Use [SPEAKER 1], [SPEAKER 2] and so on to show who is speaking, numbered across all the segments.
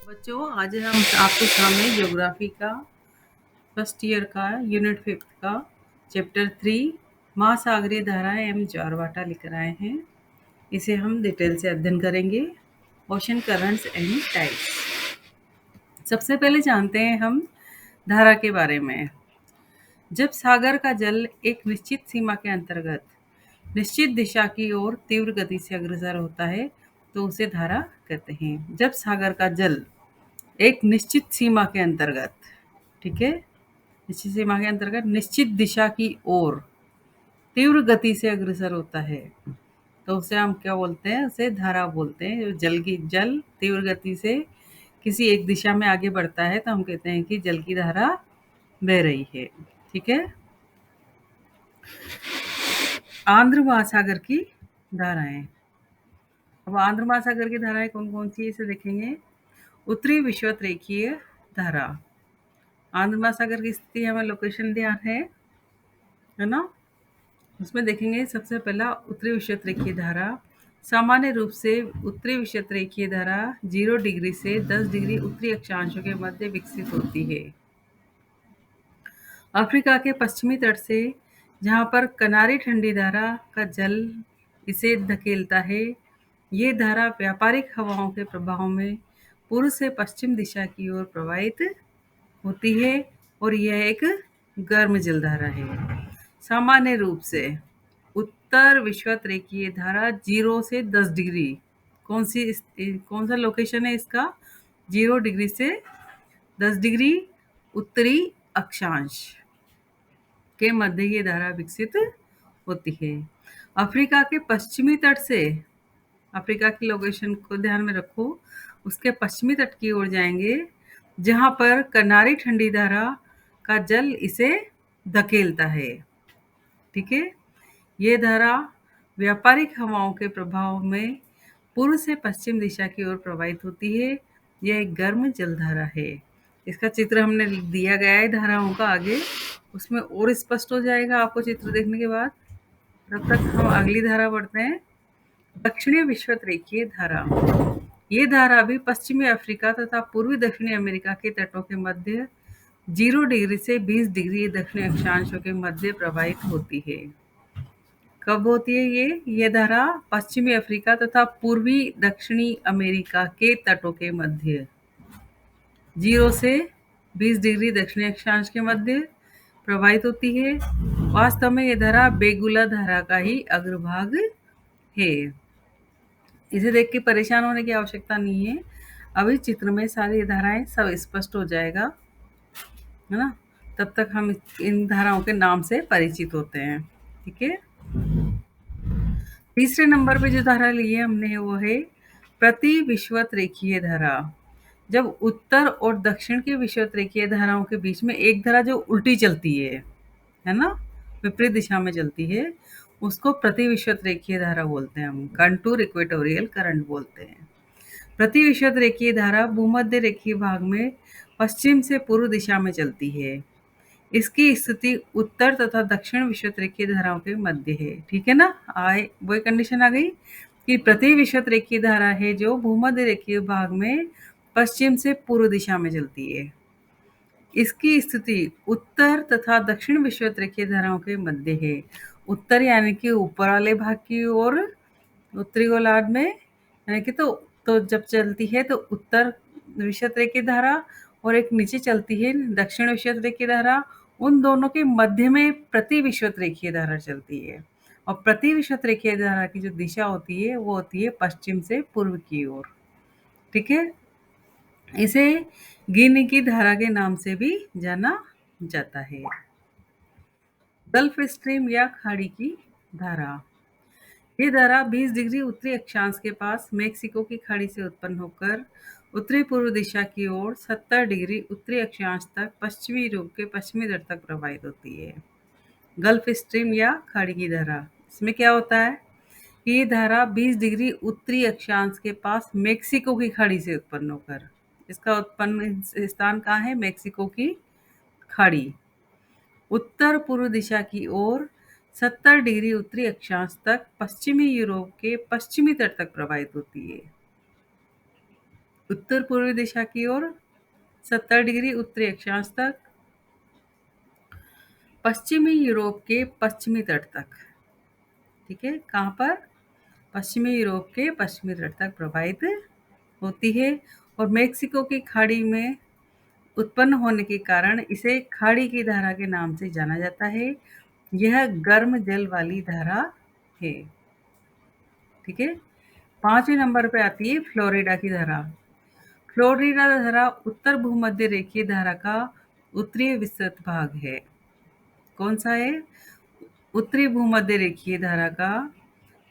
[SPEAKER 1] बच्चों, आज हम आपके सामने ज्योग्राफी का फर्स्ट ईयर का यूनिट 5 का चैप्टर 3 महासागरीय धाराएं एवं ज्वारभाटा लेकर आए हैं। इसे हम डिटेल से अध्ययन करेंगे। Ocean currents and tides. सबसे पहले जानते हैं हम धारा के बारे में। जब सागर का जल एक निश्चित सीमा के अंतर्गत निश्चित दिशा की ओर तीव्र गति से अग्रसर होता है तो उसे धारा कहते हैं। जब सागर का जल एक निश्चित सीमा के अंतर्गत, ठीक है, निश्चित सीमा के अंतर्गत निश्चित दिशा की ओर तीव्र गति से अग्रसर होता है तो उसे हम क्या बोलते हैं? उसे धारा बोलते हैं। जल तीव्र गति से किसी एक दिशा में आगे बढ़ता है तो हम कहते हैं कि जल की धारा बह रही है। ठीक है। आंध्र महासागर की धाराएं। अब आंध्र महासागर की धाराएं कौन कौन सी इसे देखेंगे। उत्तरी विषुवत रेखीय धारा। आंध्र महासागर की स्थिति हमें लोकेशन ध्यान है ना। उसमें देखेंगे सबसे पहला उत्तरी विषुवत रेखीय धारा। सामान्य रूप से उत्तरी विषुवत रेखीय धारा 0 डिग्री से 10 डिग्री उत्तरी अक्षांशों के मध्य विकसित होती है। अफ्रीका के पश्चिमी तट से जहां पर कनारी ठंडी धारा का जल इसे धकेलता है, ये धारा व्यापारिक हवाओं के प्रभाव में पूर्व से पश्चिम दिशा की ओर प्रवाहित होती है और यह एक गर्म जलधारा है। सामान्य रूप से उत्तर विषुवत रेखीय धारा 0 से 10 डिग्री, कौन सा लोकेशन है इसका? 0 डिग्री से 10 डिग्री उत्तरी अक्षांश के मध्य ये धारा विकसित होती है। अफ्रीका के पश्चिमी तट से, अफ्रीका की लोकेशन को ध्यान में रखो, उसके पश्चिमी तट की ओर जाएंगे जहां पर कनारी ठंडी धारा का जल इसे धकेलता है। ठीक है। ये धारा व्यापारिक हवाओं के प्रभाव में पूर्व से पश्चिम दिशा की ओर प्रवाहित होती है। यह एक गर्म जलधारा है। इसका चित्र हमने दिया गया है धाराओं का, आगे उसमें और स्पष्ट हो जाएगा आपको चित्र देखने के बाद। तब तक हम अगली धारा बढ़ते हैं। दक्षिणी विषुवत रेखीय धारा। ये धारा भी पश्चिमी अफ्रीका तथा पूर्वी दक्षिणी अमेरिका के तटों के मध्य 0 डिग्री से 20 डिग्री दक्षिणी अक्षांशों के मध्य प्रवाहित होती है। कब होती है ये धारा? पश्चिमी अफ्रीका तथा पूर्वी दक्षिणी अमेरिका के तटों के मध्य 0 से 20 डिग्री दक्षिणी अक्षांश के मध्य प्रवाहित होती है। वास्तव में यह धारा बेगुला धारा का ही अग्रभाग है। इसे देख के परेशान होने की आवश्यकता नहीं है। अभी चित्र में सारी धाराएं सब स्पष्ट हो जाएगा, है ना। तब तक हम इन धाराओं के नाम से परिचित होते हैं। ठीक है। तीसरे नंबर पे जो धारा ली है हमने वो है प्रति विषुवत रेखीय धारा। जब उत्तर और दक्षिण की विषुवत रेखीय धाराओं के बीच में एक धारा जो उल्टी चलती है ना, विपरीत दिशा में चलती है, उसको प्रति विषुवत रेखीय धारा बोलते हैं हम। कंटूर इक्वेटोरियल करंट बोलते हैं। प्रति विषुवत रेखीय धारा भूमध्य रेखीय भाग में पश्चिम से पूर्व दिशा में चलती है। इसकी स्थिति उत्तर तथा दक्षिण विषुवत रेखीय धाराओं के मध्य है। ठीक है ना। वही कंडीशन आ गई कि प्रति विषुवत रेखीय धारा है जो भूमध्य रेखीय भाग में पश्चिम से पूर्व दिशा में चलती है। इसकी स्थिति उत्तर तथा दक्षिण विषुवत रेखीय धाराओं के मध्य है। उत्तर यानी कि ऊपर वाले भाग की ओर उत्तरी गोलार्ध में, यानी कि तो जब चलती है तो उत्तर विषुवत रेखीय धारा और एक नीचे चलती है दक्षिण विषुवत रेखीय धारा, उन दोनों के मध्य में प्रति विषुवत रेखीय धारा चलती है। और प्रति विषुवत रेखीय धारा की जो दिशा होती है वो होती है पश्चिम से पूर्व की ओर। ठीक है। इसे गिनी की धारा के नाम से भी जाना जाता है। गल्फ स्ट्रीम या खाड़ी की धारा। ये धारा 20 डिग्री उत्तरी अक्षांश के पास मेक्सिको की खाड़ी से उत्पन्न होकर उत्तरी पूर्व दिशा की ओर 70 डिग्री उत्तरी अक्षांश तक पश्चिमी यूरोप के पश्चिमी तट तक प्रवाहित होती है। गल्फ स्ट्रीम या खाड़ी की धारा, इसमें क्या होता है कि ये धारा 20 डिग्री उत्तरी अक्षांश के पास मेक्सिको की खाड़ी से उत्पन्न होकर, इसका उत्पन्न स्थान कहाँ है? मेक्सिको की खाड़ी, उत्तर पूर्व दिशा की ओर 70 डिग्री उत्तरी अक्षांश तक पश्चिमी यूरोप के पश्चिमी तट तक प्रवाहित होती है। उत्तर पूर्वी दिशा की ओर 70 डिग्री उत्तरी अक्षांश तक, पश्चिमी यूरोप के पश्चिमी तट तक। ठीक है, कहाँ पर? पश्चिमी यूरोप के पश्चिमी तट तक प्रवाहित होती है और मेक्सिको की खाड़ी में उत्पन्न होने के कारण इसे खाड़ी की धारा के नाम से जाना जाता है। यह गर्म जल वाली धारा है। ठीक है, 5वें नंबर पे आती है फ्लोरिडा की धारा। फ्लोरिडा धारा उत्तर भूमध्य रेखीय धारा का उत्तरी विस्तृत भाग है। कौन सा है? उत्तरी भूमध्य रेखीय धारा का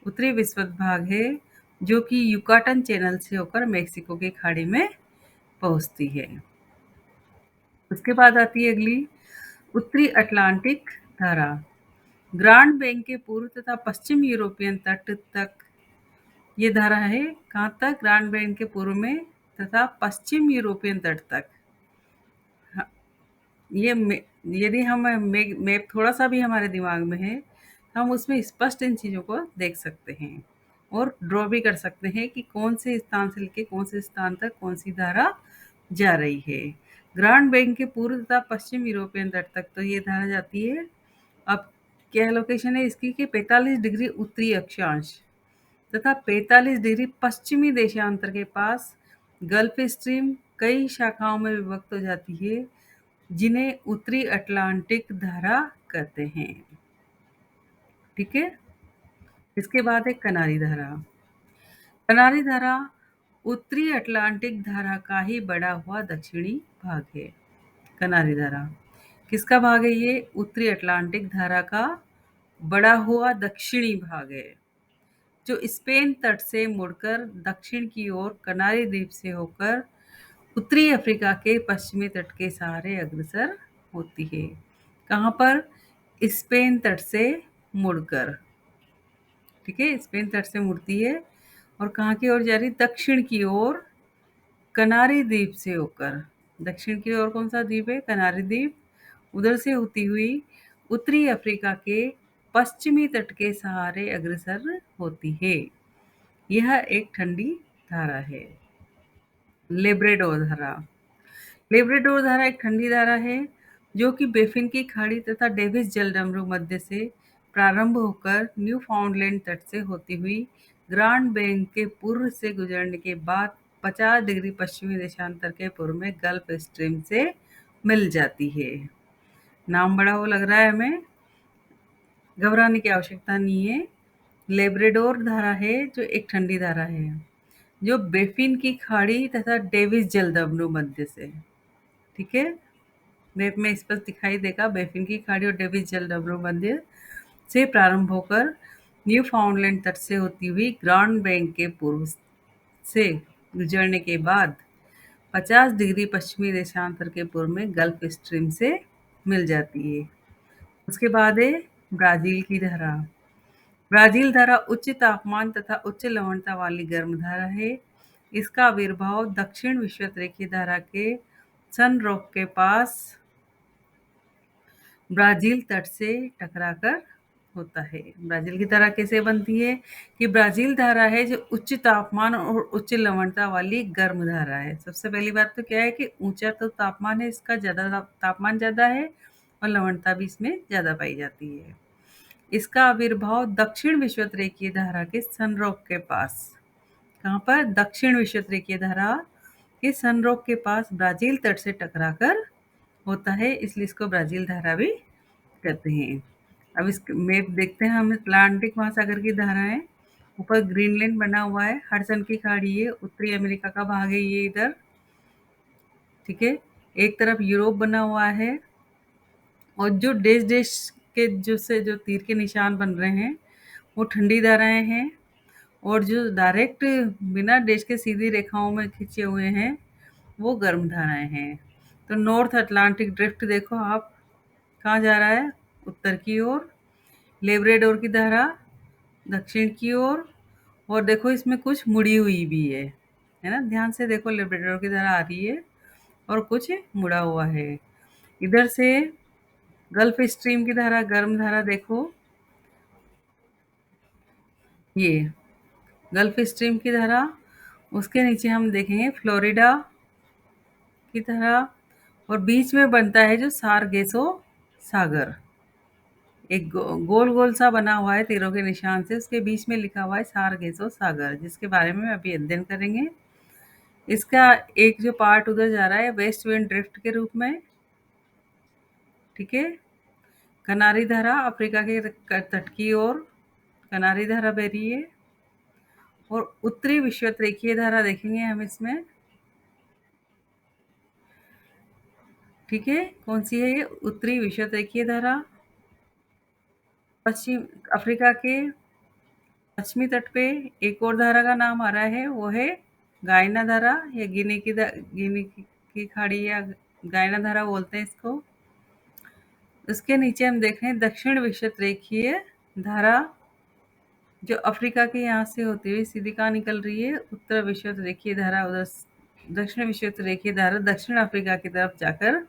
[SPEAKER 1] उत्तरी विस्तृत भाग है, जो कि युकाटन चैनल से होकर मेक्सिको की खाड़ी में पहुंचती है। उसके बाद आती है अगली उत्तरी अटलांटिक धारा। ग्रांड बैंक के पूर्व तथा पश्चिम यूरोपियन तट तक ये धारा है। कहाँ तक? ग्रांड बैंक के पूर्व में तथा पश्चिम यूरोपियन तट तक। हाँ, ये यदि हम मैप थोड़ा सा भी हमारे दिमाग में है, हम उसमें स्पष्ट इन चीज़ों को देख सकते हैं और ड्रॉ भी कर सकते हैं कि कौन से स्थान से लेके कौन से स्थान तक कौन सी धारा जा रही है। ग्रांड बैंक के पूर्व तथा पश्चिम यूरोपियन तट तक तो ये धारा जाती है। अब क्या लोकेशन है इसकी कि 45 डिग्री उत्तरी अक्षांश तथा 45 डिग्री पश्चिमी देशांतर के पास गल्फ स्ट्रीम कई शाखाओं में विभक्त हो जाती है, जिन्हें उत्तरी अटलांटिक धारा कहते हैं। ठीक है, इसके बाद है कनारी धारा। कनारी धारा उत्तरी अटलांटिक धारा का ही बड़ा हुआ दक्षिणी भाग है। कनारी धारा किसका भाग है? ये उत्तरी अटलांटिक धारा का बड़ा हुआ दक्षिणी भाग है, जो स्पेन तट से मुड़कर दक्षिण की ओर कनारी द्वीप से होकर उत्तरी अफ्रीका के पश्चिमी तट के सहारे अग्रसर होती है। कहाँ पर? स्पेन तट से मुड़कर। ठीक है, स्पेन तट से मुड़ती है और कहाँ की ओर जा रही? दक्षिण की ओर कनारी द्वीप से होकर। दक्षिण की ओर कौन सा द्वीप है? कनारी द्वीप। उधर से होती हुई उत्तरी अफ्रीका के पश्चिमी तट के सहारे अग्रसर होती है। यह एक ठंडी धारा है। लेब्रेडोर धारा। लेब्रेडोर धारा एक ठंडी धारा है, जो कि बेफिन की खाड़ी तथा डेविस जलडमरू मध्य से प्रारंभ होकर न्यू फाउंडलैंड तट से होती हुई ग्रांड बैंक के पूर्व से गुजरने के बाद 50 डिग्री पश्चिमी देशांतर के पूर्व में गल्फ स्ट्रीम से मिल जाती है। नाम बड़ा वो लग रहा है हमें, घबराने की आवश्यकता नहीं है। लेब्रेडोर धारा है जो एक ठंडी धारा है, जो बेफिन की खाड़ी तथा डेविस जलडमरू मध्य से। ठीक है, मैप में स्पष्ट दिखाई देगा। बेफिन की खाड़ी और डेविस जलडमरू मध्य से प्रारंभ होकर न्यू फाउंडलैंड तट से होती हुई ग्रांड बैंक के पूर्व से गुजरने के बाद 50 डिग्री पश्चिमी देशांतर के पूर्व में गल्फ स्ट्रीम से मिल जाती है। उसके बाद है ब्राज़ील की धारा। ब्राज़ील धारा उच्च तापमान तथा उच्च लवणता वाली गर्म धारा है। इसका आविर्भाव दक्षिण विषुवत-रेखीय धारा के सन रॉक के पास ब्राज़ील तट से टकराकर होता है। ब्राज़ील की धारा कैसे बनती है कि ब्राज़ील धारा है जो उच्च तापमान और उच्च लवणता वाली गर्म धारा है। सबसे पहली बात तो क्या है कि ऊंचा तो तापमान है, इसका ज़्यादा तापमान ज़्यादा है और लवणता भी इसमें ज़्यादा पाई जाती है। इसका आविर्भाव दक्षिण विषुवत-रेखीय धारा के सन रॉक के पास। कहाँ पर? दक्षिण विषुवत-रेखीय धारा के सन रॉक के पास ब्राज़ील तट से टकराकर होता है, इसलिए इसको ब्राज़ील धारा भी कहते हैं। अब इस मैप देखते हैं हम। अटलांटिक महासागर की धाराएं, ऊपर ग्रीनलैंड बना हुआ है, हडसन की खाड़ी है, उत्तरी अमेरिका का भाग है ये इधर। ठीक है, एक तरफ यूरोप बना हुआ है और जो देश देश के जो तीर के निशान बन रहे हैं वो ठंडी धाराएं हैं, और जो डायरेक्ट बिना देश के सीधी रेखाओं में खींचे हुए हैं वो गर्म धाराएं हैं। तो नॉर्थ अटलांटिक ड्रिफ्ट देखो आप, कहाँ जा रहा है? उत्तर की ओर। लेब्राडोर की धारा दक्षिण की ओर, और देखो इसमें कुछ मुड़ी हुई भी है ना? ध्यान से देखो, लेब्राडोर की धारा आ रही है और कुछ मुड़ा हुआ है। इधर से गल्फ स्ट्रीम की धारा, गर्म धारा देखो, ये गल्फ स्ट्रीम की धारा उसके नीचे हम देखेंगे फ्लोरिडा की तरह, और बीच में बनता है जो सारगेसो सागर। एक गोल गोल सा बना हुआ है तीरों के निशान से, उसके बीच में लिखा हुआ है सारगेसो सागर, जिसके बारे में अभी अध्ययन करेंगे। इसका एक जो पार्ट उधर जा रहा है वेस्ट विंड ड्रिफ्ट के रूप में, ठीक है। कनारी धारा अफ्रीका के तट की ओर कनारी धारा बह रही है, और उत्तरी विषुवत रेखीय धारा देखेंगे हम इसमें, ठीक है। कौन सी है ये उत्तरी विषुवत रेखीय धारा? पश्चिम अफ्रीका के पश्चिमी तट पे एक और धारा का नाम आ रहा है, वो है गायना धारा, या गिनी की खाड़ी, या गायना धारा बोलते हैं इसको। उसके नीचे हम देख रहे हैं दक्षिण विषुवत रेखीय धारा, जो अफ्रीका के यहाँ से होती हुई सीधी कहाँ निकल रही है, उत्तर विषुवत रेखीय धारा उधर, दक्षिण विषुवत रेखीय धारा दक्षिण अफ्रीका की तरफ जाकर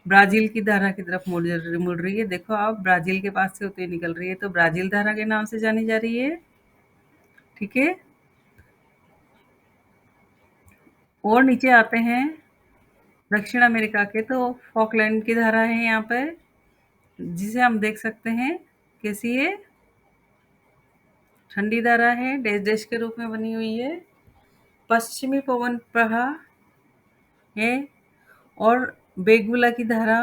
[SPEAKER 1] ब्राजील की धारा की तरफ मुड़ रही है। देखो आप, ब्राजील के पास से होती हुई निकल रही है, तो ब्राजील धारा के नाम से जानी जा रही है, ठीक है। और नीचे आते हैं दक्षिण अमेरिका के, तो फॉकलैंड की धारा है यहाँ पर, जिसे हम देख सकते हैं कैसी है, ठंडी धारा है, डैश डैश के रूप में बनी हुई है, पश्चिमी पवन प्रवाह है। और बेगुला की धारा,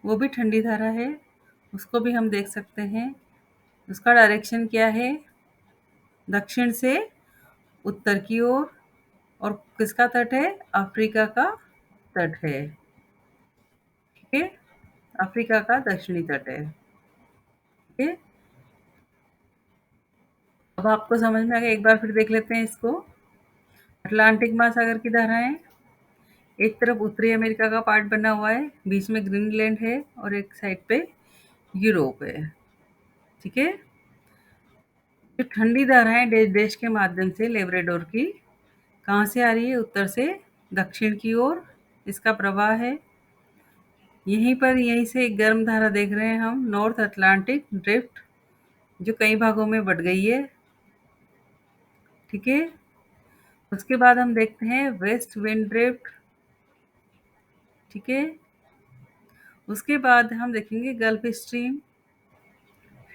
[SPEAKER 1] वो भी ठंडी धारा है, उसको भी हम देख सकते हैं। उसका डायरेक्शन क्या है, दक्षिण से उत्तर की ओर, और किसका तट है, अफ्रीका का तट है, ठीक है। अफ्रीका का दक्षिणी तट है, ठीक है। अब आपको समझ में आ गया, एक बार फिर देख लेते हैं इसको। अटलांटिक महासागर की धाराएं, एक तरफ उत्तरी अमेरिका का पार्ट बना हुआ है, बीच में ग्रीनलैंड है, और एक साइड पे यूरोप है, ठीक है। जो ठंडी धाराएं देश के माध्यम से लेब्राडोर की कहाँ से आ रही है, उत्तर से दक्षिण की ओर इसका प्रवाह है। यहीं से एक गर्म धारा देख रहे हैं हम, नॉर्थ अटलांटिक ड्रिफ्ट, जो कई भागों में बढ़ गई है, ठीक है। उसके बाद हम देखते हैं वेस्ट विंड ड्रिफ्ट, ठीक है। उसके बाद हम देखेंगे गल्फ स्ट्रीम,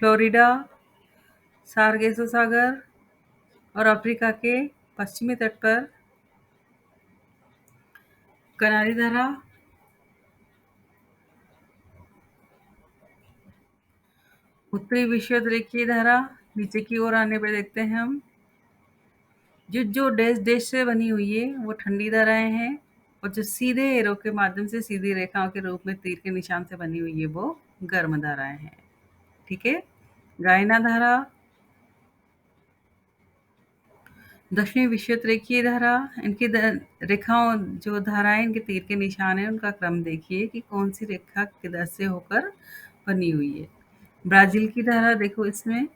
[SPEAKER 1] फ्लोरिडा, सारगेसो सागर, और अफ्रीका के पश्चिमी तट पर कनारी धारा। उत्तरी विषुवत रेखीय धारा नीचे की ओर आने पर देखते हैं हम, जो जो डैश डैश से बनी हुई है वो ठंडी धाराएं हैं, और जो सीधे एरो के माध्यम से सीधी रेखाओं के रूप में तीर के निशान से बनी हुई है वो गर्म धाराएं हैं, ठीक है। गायना धारा, दक्षिणी विषुवत रेखीय धारा, इनकी रेखाओं, जो धाराएं इनके तीर के निशान है, उनका क्रम देखिए कि कौन सी रेखा किधर से होकर बनी हुई है। ब्राजील की धारा देखो, इसमें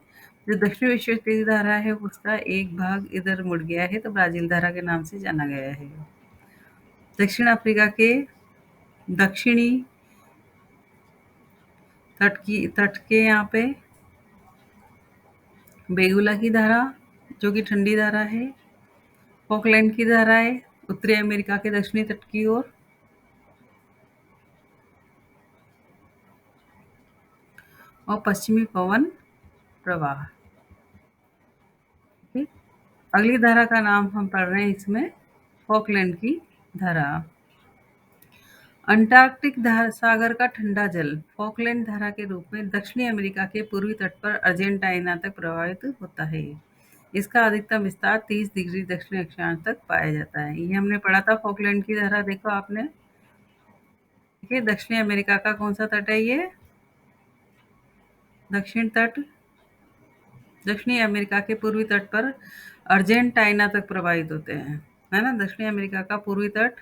[SPEAKER 1] जो दक्षिण विषुवत रेखीय धारा है उसका एक भाग इधर मुड़ गया है, तो ब्राजील धारा के नाम से जाना गया है। दक्षिण अफ्रीका के दक्षिणी तट के यहाँ पे बेगुला की धारा, जो कि ठंडी धारा है। फॉकलैंड की धारा है उत्तरी अमेरिका के दक्षिणी तट की ओर, और पश्चिमी पवन प्रवाह, ठीक। अगली धारा का नाम हम पढ़ रहे हैं इसमें, फॉकलैंड की धारा। अंटार्कटिक सागर का ठंडा जल फॉकलैंड धारा के रूप में दक्षिणी अमेरिका के पूर्वी तट पर अर्जेंटीना तक प्रवाहित होता है। इसका अधिकतम विस्तार 30 डिग्री दक्षिण अक्षांश तक पाया जाता है। ये हमने पढ़ा था फॉकलैंड की धारा, देखो आपने, ठीक है। दक्षिणी अमेरिका का कौन सा तट है ये, दक्षिण तट, दक्षिणी अमेरिका के पूर्वी तट पर अर्जेंटीना तक प्रवाहित होते हैं, है ना। दक्षिणी अमेरिका का पूर्वी तट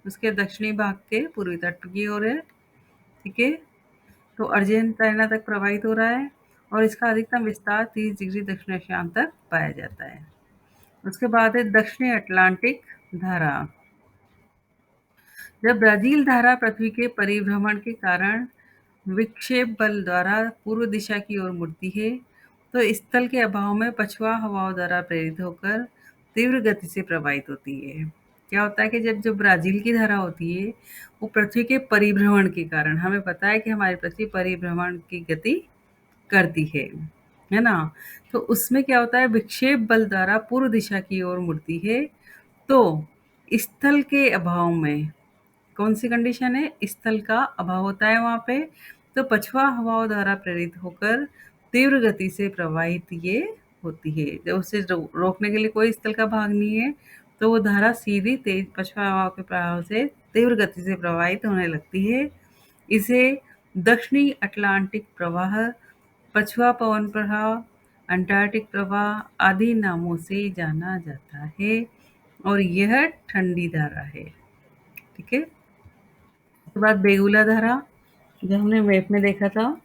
[SPEAKER 1] उसके दक्षिणी भाग के पूर्वी तट की ओर है, ठीक है। तो अर्जेंटीना तक प्रवाहित हो रहा है, और इसका अधिकतम विस्तार 30 डिग्री दक्षिण अक्षांश तक पाया जाता है। उसके बाद है दक्षिणी अटलांटिक धारा। जब ब्राजील धारा पृथ्वी के परिभ्रमण के कारण विक्षेप बल द्वारा पूर्व दिशा की ओर मुड़ती है, तो स्थल के अभाव में पछुआ हवाओं द्वारा प्रेरित होकर तीव्र गति से प्रवाहित होती है। क्या होता है कि जब जो ब्राज़ील की धारा होती है, वो पृथ्वी के परिभ्रमण के कारण, हमें पता है कि हमारी पृथ्वी परिभ्रमण की गति करती है ना? तो उसमें क्या होता है, विक्षेप बल द्वारा पूर्व दिशा की ओर मुड़ती है। तो स्थल के अभाव में कौन सी कंडीशन है? स्थल का अभाव होता है वहाँ पे, तो पछुआ हवाओं द्वारा प्रेरित होकर तीव्र गति से प्रवाहित ये होती है। जब उसे रोकने के लिए कोई स्थल का भाग नहीं है, तो वो धारा सीधी तेज पछुआ हवाओं के प्रभाव से तीव्र गति से प्रवाहित होने लगती है। इसे दक्षिणी अटलांटिक प्रवाह, पछुआ पवन प्रवाह, अंटार्कटिक प्रवाह आदि नामों से जाना जाता है और यह ठंडी धारा है। ठीक है। उसके बाद बेगुला धारा, जो हमने मैप में देखा था,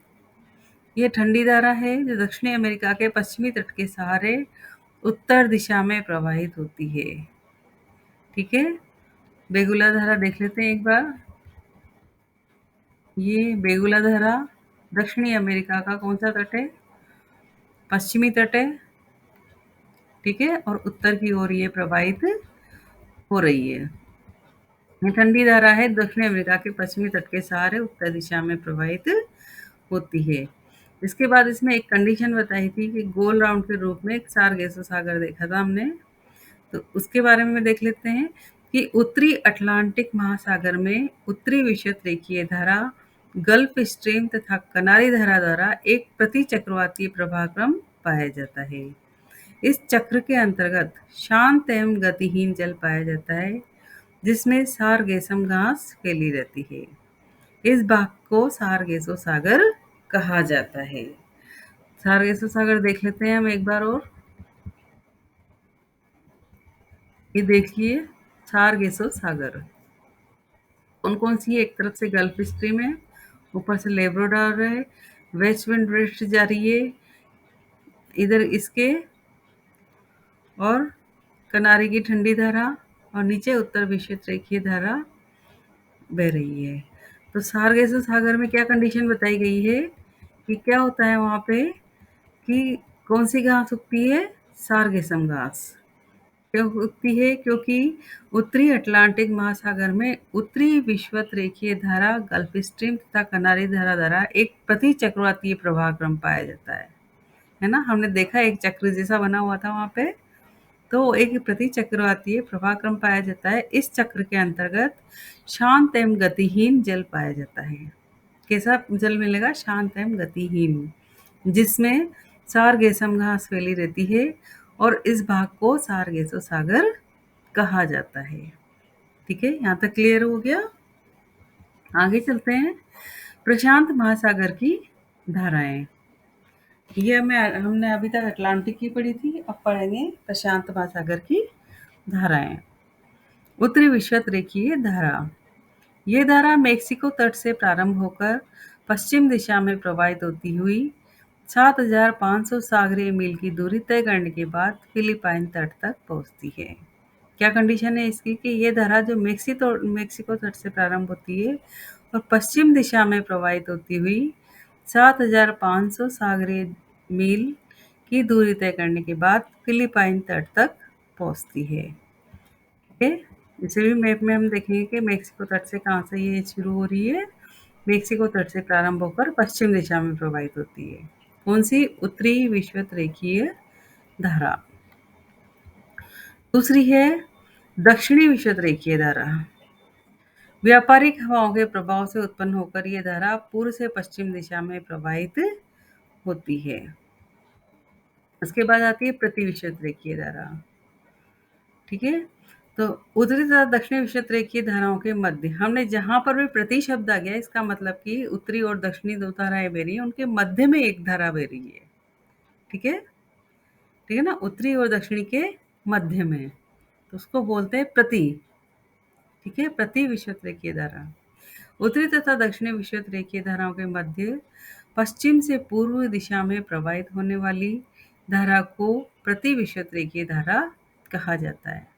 [SPEAKER 1] ये ठंडी धारा है जो दक्षिणी अमेरिका के पश्चिमी तट के सहारे उत्तर दिशा में प्रवाहित होती है। ठीक है। बेगुला धारा देख लेते हैं एक बार। ये बेगुला धारा दक्षिणी अमेरिका का कौन सा तट है? पश्चिमी तट है। ठीक है। और उत्तर की ओर ये प्रवाहित हो रही है। ये ठंडी धारा है, दक्षिणी अमेरिका के पश्चिमी तट के सहारे उत्तर दिशा में प्रवाहित होती है। इसके बाद इसमें एक कंडीशन बताई थी कि गोल राउंड के रूप में एक सारगेसो सागर देखा था हमने, तो उसके बारे में देख लेते हैं कि उत्तरी अटलांटिक महासागर में उत्तरी विषुवत रेखीय धारा, गल्फ स्ट्रीम तथा कनारी धारा द्वारा एक प्रति चक्रवातीय प्रभाक्रम पाया जाता है। इस चक्र के अंतर्गत शांत एवं गतिहीन जल पाया जाता है, जिसमें सारगेसम घास फैली रहती है। इस भाग को सारगेसो सागर कहा जाता है। सारगेसो सागर देख लेते हैं हम एक बार और। ये देखिए सारगेसो सागर कौन-कौन सी है? एक तरफ से गल्फ स्ट्रीम है, ऊपर से लेब्राडोर है, वेस्ट विंड ड्रिफ्ट जा रही है इधर इसके, और कनारी की ठंडी धारा, और नीचे उत्तर विषुवत रेखीय धारा बह रही है। तो सारगेसो सागर में क्या कंडीशन बताई गई है कि क्या होता है वहाँ पे कि कौन सी घास उगती है? सारगेसम घास। क्यों उगती है? क्योंकि उत्तरी अटलांटिक महासागर में उत्तरी विषुवत रेखीय धारा, गल्फ स्ट्रीम तथा कनारी धारा द्वारा एक प्रति चक्रवातीय प्रवाहक्रम पाया जाता है ना? हमने देखा एक चक्र जैसा बना हुआ था वहाँ पे, तो एक प्रति चक्रवातीय प्रवाहक्रम पाया जाता है। इस चक्र के अंतर्गत शांत एवं गतिहीन जल पाया जाता है। कैसा जल मिलेगा? शांत एवं गतिहीन, जिसमें सारगेसम घास फैली रहती है, और इस भाग को सारगेसो सागर कहा जाता है। ठीक है, यहाँ तक क्लियर हो गया? आगे चलते हैं। प्रशांत महासागर की धाराएं। ये हमने अभी तक अटलांटिक की पढ़ी थी, अब पढ़ेंगे प्रशांत महासागर की धाराएं। उत्तरी विषुवत रेखीय धारा, ये धारा मेक्सिको तट से प्रारंभ होकर पश्चिम दिशा में प्रवाहित होती हुई 7,500 सागरीय मील की दूरी तय करने के बाद फिलिपाइन तट तक पहुंचती है। क्या कंडीशन है इसकी कि ये धारा जो मेक्सिको तट से प्रारंभ होती है और पश्चिम दिशा में प्रवाहित होती हुई 7,500 सागरीय मील की दूरी तय करने के बाद फिलिपाइन तट तक पहुंचती है। ठीक है, इसे भी मैप में हम देखेंगे कि मेक्सिको तट से कहाँ से ये शुरू हो रही है। मेक्सिको तट से प्रारंभ होकर पश्चिम दिशा में प्रवाहित होती है। कौन सी? उत्तरी विषुवत रेखीय धारा। दूसरी है दक्षिणी विषुवत रेखीय धारा। व्यापारिक हवाओं के प्रभाव से उत्पन्न होकर यह धारा पूर्व से पश्चिम दिशा में प्रवाहित होती है। उसके बाद आती है प्रति विषुवत रेखीय धारा। ठीक है, तो उत्तरी तथा दक्षिणी विषुवत रेखीय धाराओं के मध्य, हमने जहां पर भी प्रति शब्द आ गया, इसका मतलब कि उत्तरी और दक्षिणी दो धाराएं बह रही हैं, उनके मध्य में एक धारा बह रही है। ठीक है, ठीक है ना? उत्तरी और दक्षिणी के मध्य में, तो उसको बोलते हैं प्रति। ठीक है, प्रति विषुवत रेखीय धारा। उत्तरी तथा दक्षिणी विषुवत रेखीय धाराओं के मध्य पश्चिम से पूर्व दिशा में प्रवाहित होने वाली धारा को प्रति विषुवत रेखीय धारा कहा जाता है।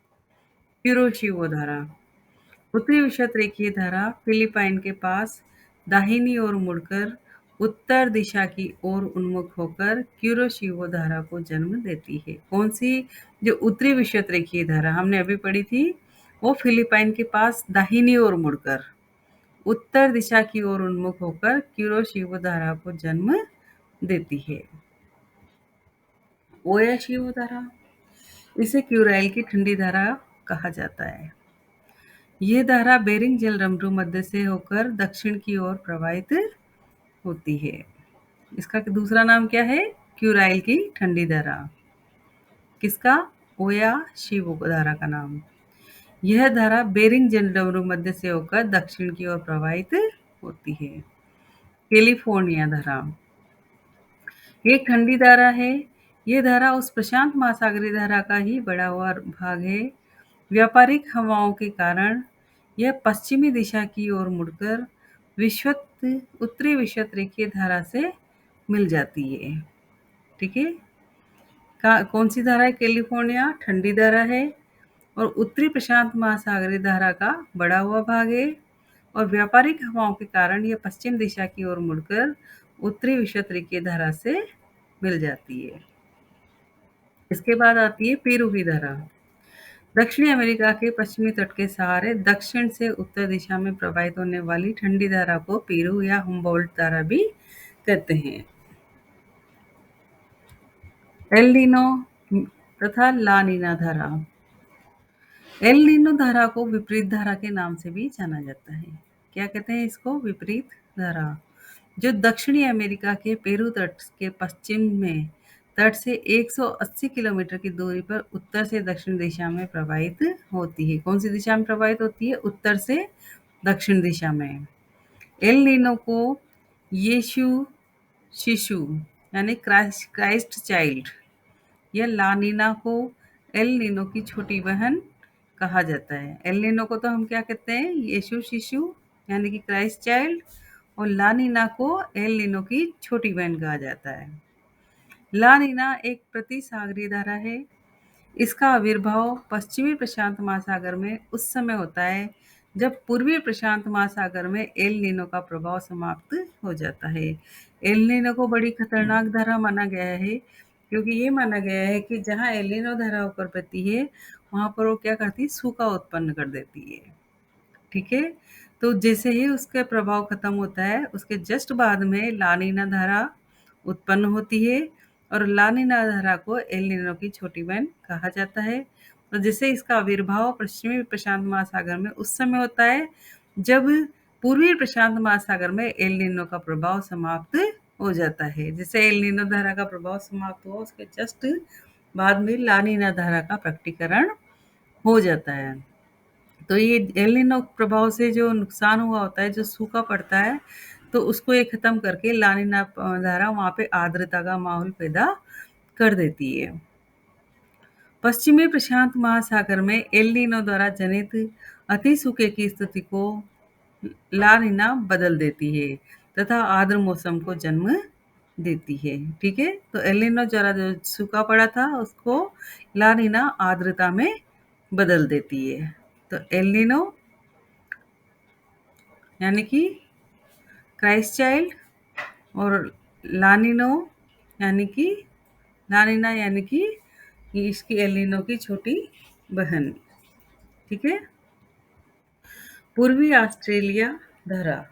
[SPEAKER 1] क्यूरोशिवो धारा। उत्तरी विषुवत रेखीय धारा फिलिपाइन के पास दाहिनी ओर मुड़कर उत्तर दिशा की ओर उन्मुख होकर क्यूरोशिवो धारा को जन्म देती है। कौन सी? जो उत्तरी विषुवतरेखीय धारा हमने अभी पढ़ी थी, वो फिलिपाइन के पास दाहिनी ओर मुड़कर उत्तर दिशा की ओर उन्मुख होकर क्यूरोशिवो धारा को जन्म देती है। ओयाशिवो धारा, इसे क्यूराइल की ठंडी धारा कहा जाता है। यह धारा बेरिंग जलरंध्र मध्य से होकर दक्षिण की ओर प्रवाहित होती है। इसका दूसरा नाम क्या है? क्यूराइल की ठंडी धारा। किसका? ओयाशिवो धारा का नाम। यह धारा बेरिंग जलरंध्र मध्य से होकर दक्षिण की ओर प्रवाहित होती है। कैलिफोर्निया धारा, ये एक ठंडी धारा है। ये धारा उस प्रशांत महासागरीय धारा का ही बड़ा हुआ भाग है। व्यापारिक हवाओं के कारण यह पश्चिमी दिशा की ओर मुड़कर उत्तरी विषुवतरेखीय धारा से मिल जाती है। ठीक है। कौन सी धारा है? कैलिफोर्निया ठंडी धारा है और उत्तरी प्रशांत महासागरीय धारा का बढ़ा हुआ भाग है, और व्यापारिक हवाओं के कारण यह पश्चिम दिशा की ओर मुड़कर उत्तरी विषुवतरेखीय धारा से मिल जाती है। इसके बाद आती है पेरू की धारा। दक्षिणी अमेरिका के पश्चिमी तट के सहारे दक्षिण से उत्तर दिशा में प्रवाहित होने वाली ठंडी धारा को पेरू या हुम्बोल्ट धारा भी कहते हैं। एल नीनो तथा ला नीना धारा। एल नीनो धारा को विपरीत धारा के नाम से भी जाना जाता है। क्या कहते हैं इसको? विपरीत धारा, जो दक्षिणी अमेरिका के पेरू तट के पश्चिम में तट से 180 किलोमीटर की दूरी पर उत्तर से दक्षिण दिशा में प्रवाहित होती है। कौन सी दिशा में प्रवाहित होती है? उत्तर से दक्षिण दिशा में। एल नीनो को यीशु शिशु यानी क्राइस्ट चाइल्ड, या ला नीना को एल नीनो की छोटी बहन कहा जाता है। एल नीनो को तो हम क्या कहते हैं? यीशु शिशु यानी कि क्राइस्ट चाइल्ड, और ला नीना को एल नीनो की छोटी बहन कहा जाता है। ला नीना एक प्रतिसागरीय धारा है। इसका आविर्भाव पश्चिमी प्रशांत महासागर में उस समय होता है जब पूर्वी प्रशांत महासागर में एल नीनो का प्रभाव समाप्त हो जाता है। एल नीनो को बड़ी खतरनाक धारा माना गया है, क्योंकि ये माना गया है कि जहाँ एल नीनो धारा ऊपर बहती है, वहाँ पर वो क्या करती है? सूखा उत्पन्न कर देती है। ठीक है। तो जैसे ही उसका प्रभाव खत्म होता है, उसके जस्ट बाद में ला नीना धारा उत्पन्न होती है, और ला नीना धारा को एल नीनो की छोटी बहन कहा जाता है। और जैसे इसका आविर्भाव पश्चिमी प्रशांत महासागर में उस समय होता है जब पूर्वी प्रशांत महासागर में एल नीनो का प्रभाव समाप्त हो जाता है। जैसे एल नीनो धारा का प्रभाव समाप्त हुआ, उसके जस्ट बाद में ला नीना धारा का प्रकटीकरण हो जाता है। तो ये एल नीनो प्रभाव से जो नुकसान हुआ होता है, जो सूखा पड़ता है, तो उसको ये खत्म करके ला नीना धारा वहाँ पे आर्द्रता का माहौल पैदा कर देती है। पश्चिमी प्रशांत महासागर में एल नीनो द्वारा जनित अति सूखे की स्थिति को ला नीना बदल देती है तथा आर्द्र मौसम को जन्म देती है। ठीक है। तो एल नीनो द्वारा जो सूखा पड़ा था, उसको ला नीना आर्द्रता में बदल देती है। तो एल नीनो यानी कि क्राइस्ट चाइल्ड, और ला नीनो यानी कि ला नीना यानी कि इसकी एल नीनो की छोटी बहन। ठीक है। पूर्वी ऑस्ट्रेलिया धारा,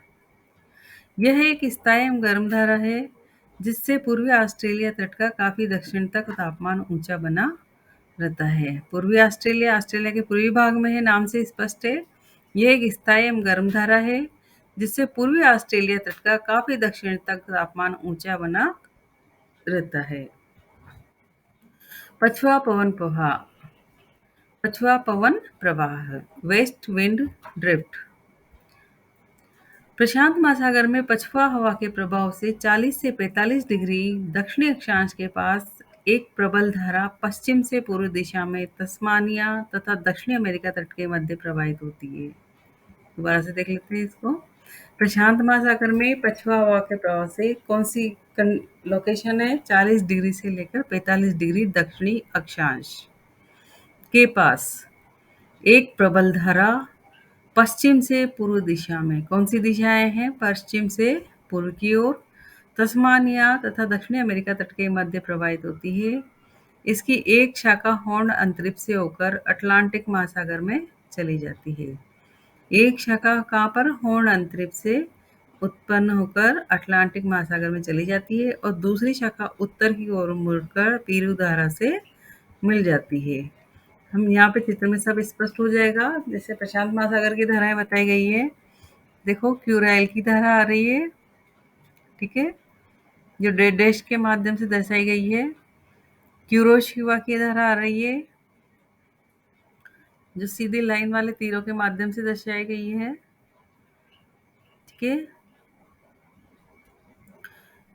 [SPEAKER 1] यह एक स्थायी एवं गर्म धारा है जिससे पूर्वी ऑस्ट्रेलिया तट का काफी दक्षिण तक तापमान ऊंचा बना रहता है। पूर्वी ऑस्ट्रेलिया ऑस्ट्रेलिया के पूर्वी भाग में है, नाम से स्पष्ट है। यह एक स्थायी एवं गर्म धारा है जिससे पूर्वी ऑस्ट्रेलिया तट का काफी दक्षिण तक तापमान ऊंचा बना रहता है। पछुआ पवन प्रवाह, पछुआ पवन प्रवाह, वेस्ट विंड ड्रिफ्ट। प्रशांत महासागर में पछुआ हवा के प्रभाव से 40 से 45 डिग्री दक्षिणी अक्षांश के पास एक प्रबल धारा पश्चिम से पूर्व दिशा में तस्मानिया तथा दक्षिणी अमेरिका तट के मध्य प्रवाहित होती है। दोबारा से देख लेते हैं इसको। प्रशांत महासागर में पछुआ हवा के प्रभाव से कौन सी लोकेशन है? 40 डिग्री से लेकर 45 डिग्री दक्षिणी अक्षांश के पास एक प्रबल धारा पश्चिम से पूर्व दिशा में, कौन सी दिशाएं हैं? पश्चिम से पूर्व की ओर तस्मानिया तथा दक्षिणी अमेरिका तट के मध्य प्रवाहित होती है। इसकी एक शाखा हॉर्न अंतरिक्ष से होकर अटलांटिक महासागर में चली जाती है। एक शाखा कहाँ पर? हॉर्न अंतरिक्ष से उत्पन्न होकर अटलांटिक महासागर में चली जाती है और दूसरी शाखा उत्तर की ओर मुड़कर पीरू धारा से मिल जाती है। हम यहाँ पे चित्र में सब स्पष्ट हो जाएगा। जैसे प्रशांत महासागर की धाराएं बताई गई है। देखो क्यूराइल की धारा आ रही है, ठीक है, जो डैश के माध्यम से दर्शाई गई है। क्यूरोशिवा की धारा आ रही है, जो सीधी लाइन वाले तीरों के माध्यम से दर्शाई गई है, ठीक है।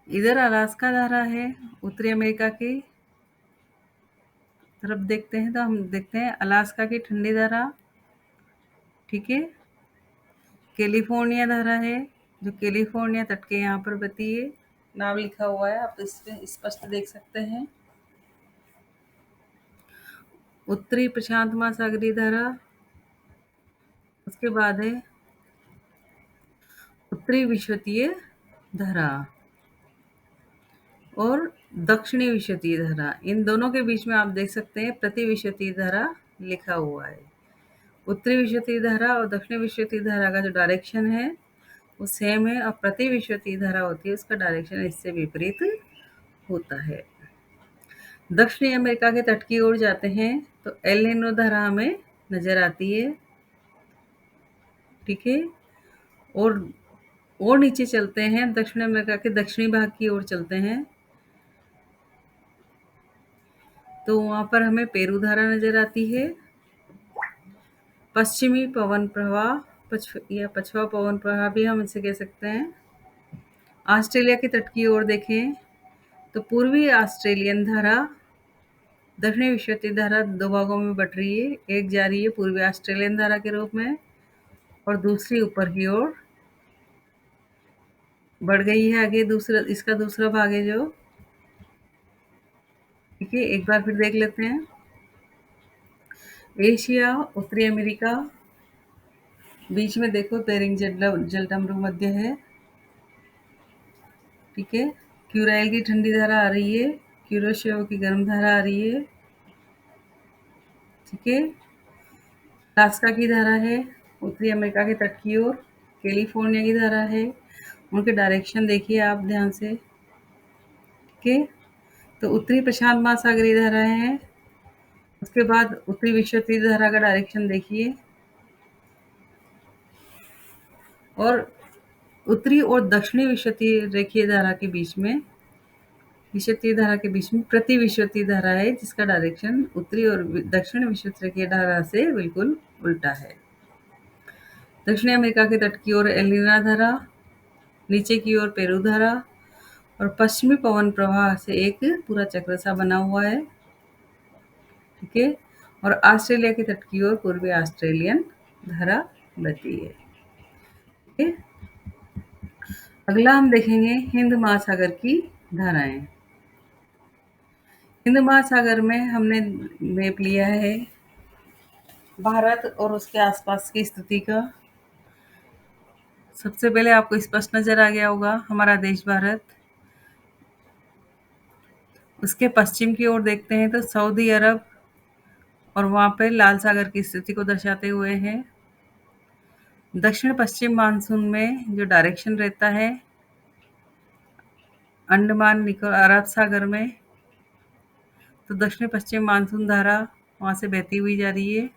[SPEAKER 1] इधर अलास्का धारा है, उत्तरी अमेरिका की तरफ देखते हैं तो हम देखते हैं अलास्का की ठंडी धारा, ठीक है। कैलिफोर्निया धारा है, जो कैलिफोर्निया तट के यहाँ पर बहती है। नाम लिखा हुआ है, आप इसमें स्पष्ट देख सकते हैं। उत्तरी प्रशांत महासागरीय धारा, उसके बाद है उत्तरी विषुवतीय धारा और दक्षिणी विषुवतीय धारा। इन दोनों के बीच में आप देख सकते हैं प्रति विषुवतीय धारा लिखा हुआ है। उत्तरी विषुवतीय धारा और दक्षिणी विषुवतीय धारा का जो डायरेक्शन है वो सेम है और प्रति विषुवतीय धारा होती है उसका डायरेक्शन इससे विपरीत होता है। दक्षिणी अमेरिका के तट की ओर जाते हैं तो एल नीनो धारा हमें नजर आती है, ठीक है। और नीचे चलते हैं, दक्षिण अमेरिका के दक्षिणी भाग की ओर चलते हैं तो वहां पर हमें पेरू धारा नजर आती है। पश्चिमी पवन प्रवाह या पछुआ पवन प्रवाह भी हम इसे कह सकते हैं। ऑस्ट्रेलिया के तट की ओर देखें तो पूर्वी ऑस्ट्रेलियन धारा दक्षिणी विषुवतीय धारा दो भागों में बट रही है। एक जा रही है पूर्वी ऑस्ट्रेलियन धारा के रूप में और दूसरी ऊपर की ओर बढ़ गई है आगे। इसका दूसरा भाग है जो, ठीक है, एक बार फिर देख लेते हैं। एशिया, उत्तरी अमेरिका, बीच में देखो बेरिंग जलडमरू मध्य है, ठीक है। क्यूराइल की ठंडी धारा आ रही है, क्यूरोशियो की गर्म धारा आ रही है, ठीक है। अलास्का की धारा है उत्तरी अमेरिका के तट की ओर, कैलिफोर्निया की धारा है, उनके डायरेक्शन देखिए आप ध्यान से, ठीक है। तो उत्तरी प्रशांत महासागरीय धाराएं हैं, उसके बाद उत्तरी विषुवतीय धारा का डायरेक्शन देखिए और उत्तरी और दक्षिणी विषुवतीय रेखीय धारा के बीच में, विषुवतीय धारा के बीच में प्रति विषुवतीय धारा है जिसका डायरेक्शन उत्तरी और दक्षिण विषुवतीय रेखीय धारा से बिल्कुल उल्टा है। दक्षिणी अमेरिका के तट की ओर एलिना धारा, नीचे की ओर पेरू धारा और पश्चिमी पवन प्रवाह से एक पूरा चक्र सा बना हुआ है, ठीक है। और ऑस्ट्रेलिया के तट की ओर पूर्वी ऑस्ट्रेलियन धारा बहती है, ठीक है। अगला हम देखेंगे हिंद महासागर की धाराएं। हिंद महासागर में हमने मैप लिया है भारत और उसके आसपास की स्थिति का। सबसे पहले आपको स्पष्ट नजर आ गया होगा हमारा देश भारत। उसके पश्चिम की ओर देखते हैं तो सऊदी अरब और वहां पे लाल सागर की स्थिति को दर्शाते हुए है। दक्षिण पश्चिम मानसून में जो डायरेक्शन रहता है अंडमान निकोबार अरब सागर में, तो दक्षिण पश्चिम मानसून धारा वहां से बहती हुई जा रही है,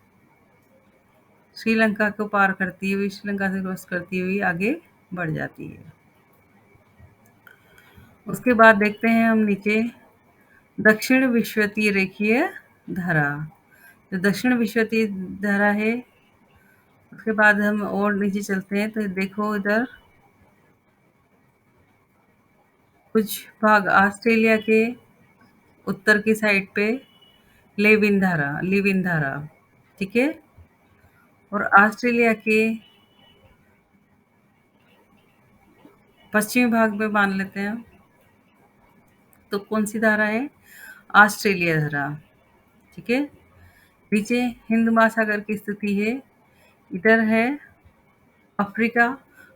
[SPEAKER 1] श्रीलंका को पार करती हुई, श्रीलंका से क्रॉस करती हुई आगे बढ़ जाती है। उसके बाद देखते हैं हम नीचे दक्षिण विषुवतीय रेखीय धारा। जो दक्षिण विषुवतीय धारा है उसके बाद हम और नीचे चलते हैं तो देखो इधर कुछ भाग ऑस्ट्रेलिया के उत्तर की साइड पे लिविन धारा, ठीक है। और ऑस्ट्रेलिया के पश्चिमी भाग में मान लेते हैं तो कौन सी धारा है? ऑस्ट्रेलिया धारा, ठीक है। नीचे हिंद महासागर की स्थिति है, इधर है अफ्रीका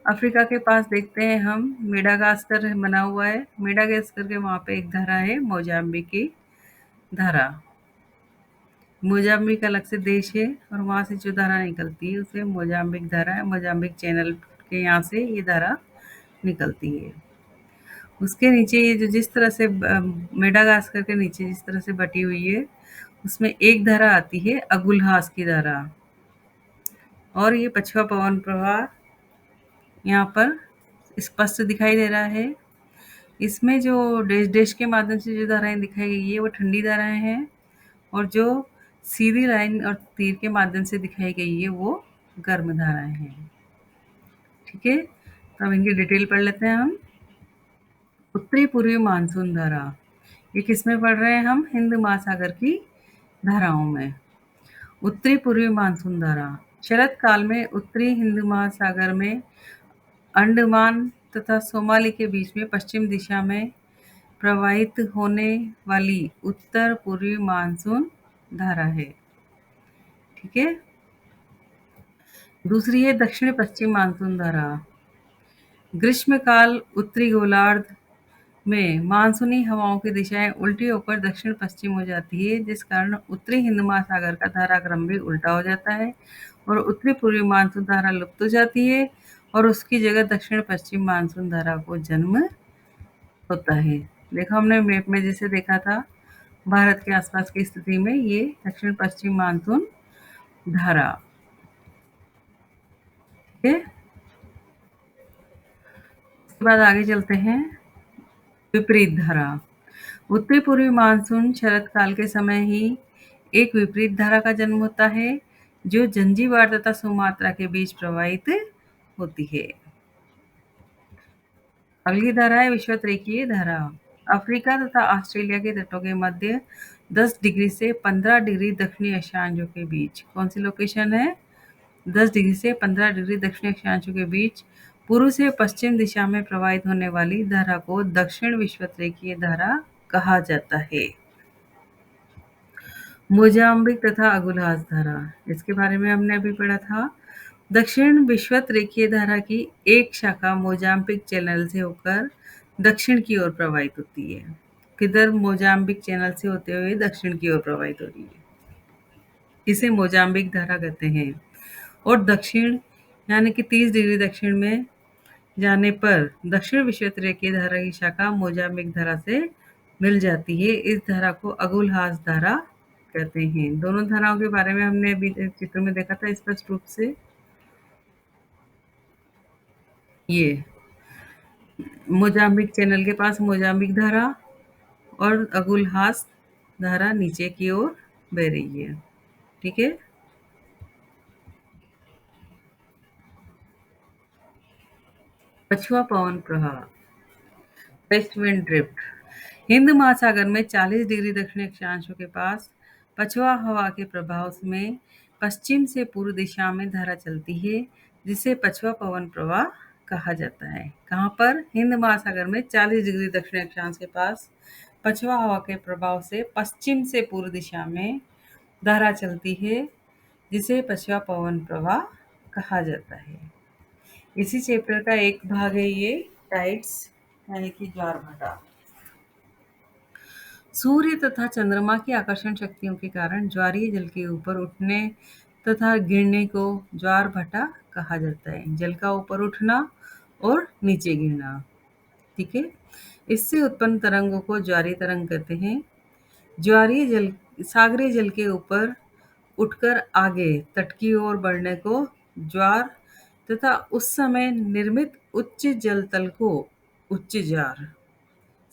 [SPEAKER 1] अफ्रीका के पास देखते हैं हम मेडागास्कर बना हुआ है। मेडागास्कर के वहाँ पे एक धारा है मोजाम्बिक की धारा। मोजाम्बिक अलग से देश है और वहाँ से जो धारा निकलती है उसे मोजाम्बिक धारा है। मोजाम्बिक चैनल के यहाँ से ये धारा निकलती है। उसके नीचे ये जो जिस तरह से मेडागास्कर के नीचे जिस तरह से बटी हुई है, उसमें एक धारा आती है अगुलहास की धारा, और ये पछुआ पवन प्रवाह यहाँ पर स्पष्ट दिखाई दे रहा है। इसमें जो डैश-डैश के माध्यम से जो धाराएँ दिखाई गई है वो ठंडी धाराएँ हैं, और जो सीधी लाइन और तीर के माध्यम से दिखाई गई है वो गर्म धाराएँ हैं। ठीक है? तो अब इनकी डिटेल पढ़ लेते हैं हम। उत्तरी पूर्वी मानसून धारा, ये किसमें पढ़ रहे हैं हम? हिंद महासागर की धाराओं में। उत्तरी पूर्वी मानसून धारा शरद काल में उत्तरी हिंद महासागर में अंडमान तथा सोमाली के बीच में पश्चिम दिशा में प्रवाहित होने वाली उत्तर पूर्वी मानसून धारा है। ठीक है? दूसरी है दक्षिण पश्चिम मानसून धारा। ग्रीष्मकाल उत्तरी गोलार्ध में मानसूनी हवाओं की दिशाएं उल्टी होकर दक्षिण पश्चिम हो जाती है, जिस कारण उत्तरी हिंद महासागर का धाराक्रम भी उल्टा हो जाता है और उत्तरी पूर्वी मानसून धारा लुप्त हो जाती है और उसकी जगह दक्षिण पश्चिम मानसून धारा को जन्म होता है। देखो हमने मैप में जैसे देखा था, भारत के आसपास की स्थिति में ये दक्षिण पश्चिम मानसून धारा। ठीक है? उसके बाद आगे चलते हैं। विपरीत धारा। उत्तरी पूर्वी मानसून शरद काल के समय ही एक विपरीत धारा का जन्म होता है, जो जंजीबार तथा सुमात्रा के बीच प्रवाहित होती है। अगली धारा है विषुवतरेखीय धारा। अफ्रीका तथा ऑस्ट्रेलिया के तटों के मध्य 10 डिग्री से 15 डिग्री दक्षिणी अक्षांशों के बीच कौन सी लोकेशन है? 10 डिग्री से 15 डिग्री दक्षिणी अक्षांशों के बीच पूर्व से पश्चिम दिशा में प्रवाहित होने वाली धारा को दक्षिण विषुवतरेखीय धारा कहा जाता है। मोजाम्बिक तथा अगुलहास धारा, इसके बारे में हमने अभी पढ़ा था। दक्षिण विषुवतरेखीय धारा की एक शाखा मोजाम्बिक चैनल से होकर दक्षिण की ओर प्रवाहित होती है। किधर? मोजाम्बिक चैनल से होते हुए दक्षिण की ओर प्रवाहित हो रही है, इसे मोजाम्बिक धारा कहते हैं। और दक्षिण यानी कि 30 डिग्री दक्षिण में जाने पर दक्षिण विषुवतरेखीय धारा की शाखा मोजाम्बिक धारा से मिल जाती है। इस धारा को अगुलहास धारा कहते हैं। दोनों धाराओं के बारे में हमने अभी चित्र में देखा था स्पष्ट रूप से। ये मोजाम्बिक चैनल के पास मोजाम्बिक धारा और अगुलहास धारा नीचे की ओर बह रही है। ठीक है? पछुआ पवन प्रवाह, वेस्ट विंड ड्रिफ्ट। हिंद महासागर में 40 डिग्री दक्षिणी अक्षांशों के पास पछुआ हवा के प्रभाव में पश्चिम से पूर्व दिशा में धारा चलती है, जिसे पछुआ पवन प्रवाह कहा जाता है। कहाँ पर? हिंद महासागर में 40 डिग्री दक्षिणी अक्षांश के पास पछुआ हवा के प्रभाव से पश्चिम से पूर्व दिशा में धारा चलती है, जिसे पछुआ पवन प्रवाह कहा जाता है। इसी चैप्टर का एक भाग है ये टाइड्स यानी कि ज्वार भाटा। सूर्य तथा चंद्रमा की आकर्षण शक्तियों के कारण ज्वारीय जल के ऊपर उठने तथा गिरने को ज्वार भाटा कहा जाता है। जल का ऊपर उठना और नीचे गिरना। ठीक है? इससे उत्पन्न तरंगों को ज्वारीय तरंग कहते हैं। ज्वारीय जल सागरीय जल के ऊपर उठकर आगे तट की ओर बढ़ने को ज्वार तथा उस समय निर्मित उच्च जल तल को उच्च ज्वार,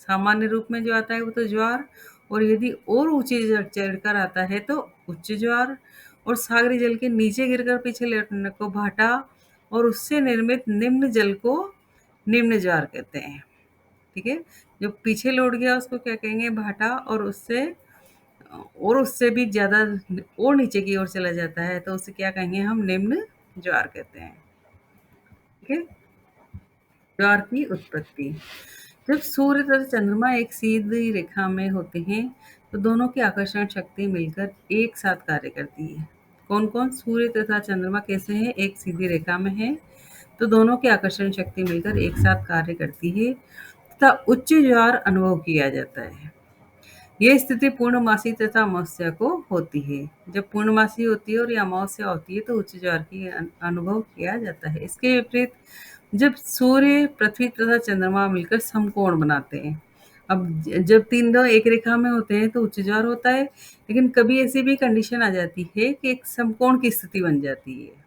[SPEAKER 1] सामान्य रूप में जो आता है वो तो ज्वार, और यदि और ऊंचे चढ़कर आता है तो उच्च ज्वार, और सागरी जल के नीचे गिरकर पीछे लौटने को भाटा, और उससे निर्मित निम्न जल को निम्न ज्वार कहते हैं। ठीक है? जो पीछे लौट गया उसको क्या कहेंगे? भाटा, और उससे भी ज्यादा और नीचे की ओर चला जाता है तो उसे क्या कहेंगे? हम निम्न ज्वार कहते हैं। ठीक है? ज्वार की उत्पत्ति। जब सूर्य तथा चंद्रमा एक सीधी रेखा में होते हैं तो दोनों की आकर्षण शक्ति मिलकर एक साथ कार्य करती है। कौन कौन? सूर्य तथा चंद्रमा कैसे हैं? एक सीधी रेखा में है तो दोनों की आकर्षण शक्ति मिलकर एक साथ कार्य करती है तथा उच्च ज्वार अनुभव किया जाता है। यह स्थिति पूर्णमासी तथा अमावस्या को होती है। जब पूर्णमासी होती है और या अमावस्या होती है तो उच्च ज्वार की अनुभव किया जाता है। इसके विपरीत जब सूर्य, पृथ्वी तथा चंद्रमा मिलकर समकोण बनाते हैं। अब जब तीनों एक रेखा में होते हैं तो उच्च ज्वार होता है, लेकिन कभी ऐसी भी कंडीशन आ जाती है कि एक समकोण की स्थिति बन जाती है।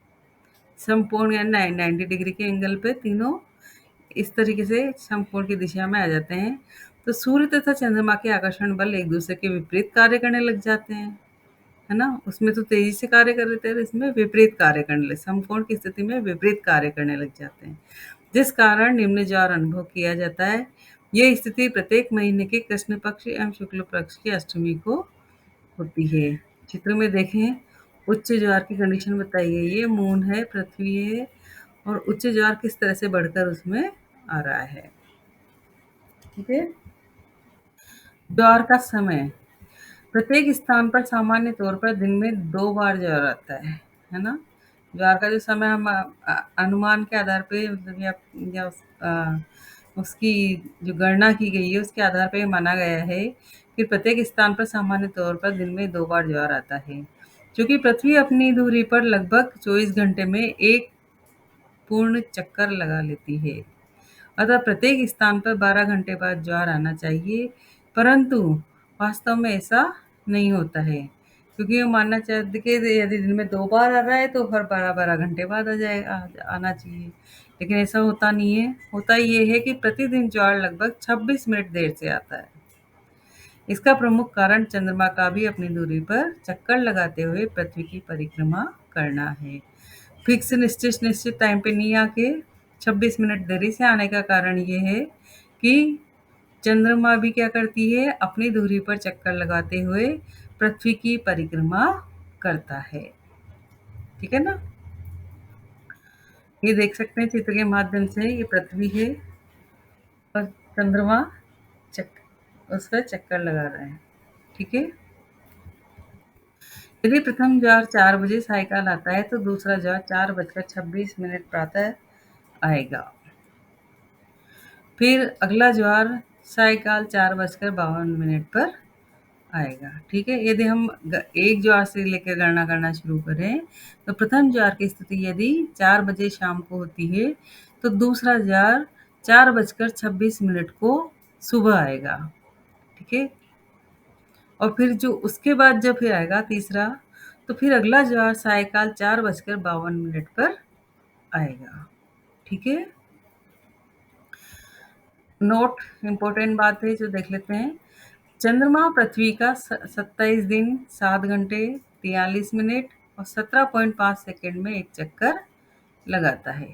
[SPEAKER 1] समकोण या 90 डिग्री के एंगल पे तीनों इस तरीके से समकोण की दिशा में आ जाते हैं। तो सूर्य तथा चंद्रमा के आकर्षण बल एक दूसरे के विपरीत कार्य करने लग जाते हैं, है ना? उसमें तो तेजी से कार्य कर रहे थे और इसमें विपरीत कार्य करने लगे, समकोण की स्थिति में विपरीत कार्य करने लग जाते हैं, जिस कारण निम्न ज्वार अनुभव किया जाता है। यह स्थिति प्रत्येक महीने के कृष्ण पक्ष एवं शुक्ल पक्ष की अष्टमी को होती है। चित्र में देखें, उच्च ज्वार की कंडीशन बताई गई है, मून है, पृथ्वी है और उच्च ज्वार किस तरह से बढ़कर उसमें आ रहा है। ठीक है। ज्वार का समय प्रत्येक स्थान पर सामान्य तौर पर दिन में 2 बार ज्वार आता है ना? ज्वार का जो समय हम अनुमान के आधार पे मतलब या उसकी जो गणना की गई है उसके आधार पे माना गया है कि प्रत्येक स्थान पर सामान्य तौर पर दिन में 2 बार ज्वार आता है। चूँकि पृथ्वी अपनी दूरी पर लगभग 24 घंटे में एक पूर्ण चक्कर लगा लेती है। अतः प्रत्येक स्थान पर 12 घंटे बाद ज्वार आना चाहिए, परंतु वास्तव में ऐसा नहीं होता है, क्योंकि वो मानना चाहते कि यदि दिन में 2 बार आ रहा है तो हर 12-12 घंटे बाद आना चाहिए। लेकिन ऐसा होता नहीं है, होता ये है कि प्रतिदिन ज्वार लगभग 26 मिनट देर से आता है। इसका प्रमुख कारण चंद्रमा का भी अपनी दूरी पर चक्कर लगाते हुए पृथ्वी की परिक्रमा करना है। फिक्स निश्चित टाइम पे नहीं आके 26 मिनट देरी से आने का कारण ये है कि चंद्रमा भी क्या करती है, अपनी दूरी पर चक्कर लगाते हुए पृथ्वी की परिक्रमा करता है। ठीक है ना? ये देख सकते हैं चित्र के माध्यम से, ये पृथ्वी है और चंद्रमा उस पर चक्कर लगा रहा है। ठीक है। यदि प्रथम ज्वार 4 बजे सायकाल आता है तो दूसरा ज्वार 4:26 प्रातः आएगा। फिर अगला ज्वार सायकाल 4:52 पर आएगा। ठीक है। यदि हम एक ज्वार से लेकर गणना करना शुरू करें तो प्रथम ज्वार की स्थिति यदि 4 बजे शाम को होती है तो दूसरा ज्वार 4:26 को सुबह आएगा। ठीक है। और फिर जो उसके बाद जब फिर आएगा तीसरा, तो फिर अगला ज्वार सायकाल 4:52 पर आएगा। ठीक है। नोट इम्पोर्टेंट बात है जो देख लेते हैं। चंद्रमा पृथ्वी का 27 दिन 7 घंटे 43 मिनट और 17.5 सेकंड में एक चक्कर लगाता है।